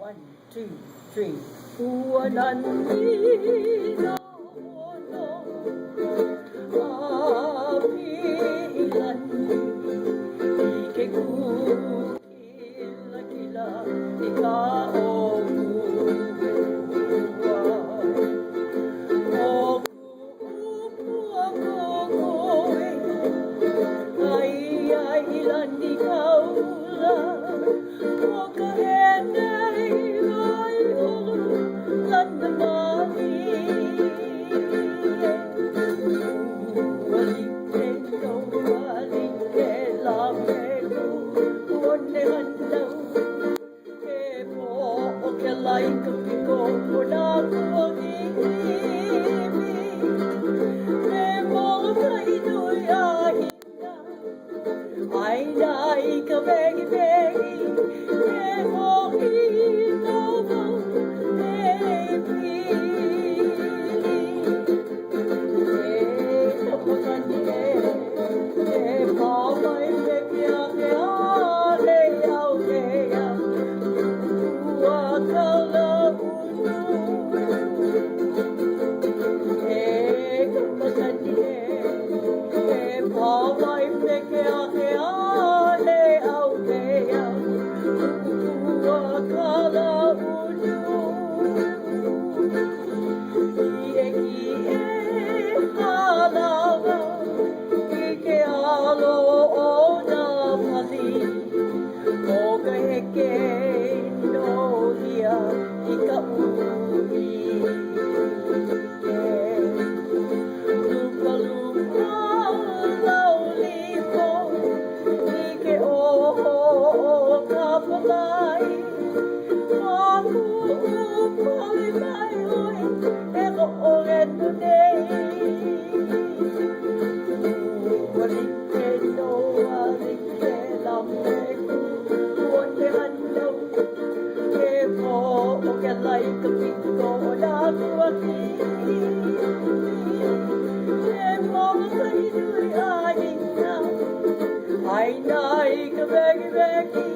One, two, three. Uwanandino no apilan ikikukila-kila ikaw ay ilan ikaw lang o kahenay ay ulan naman walike no walike lamego uonehan daw po o kalay kapiko muna ko ang ibig ay na ikabegi-begi emo inomo kapagande pamay pekya-kya leyaw-leya uwakala-uno kapagande pamay pekya-kya ay na ikabegi-begi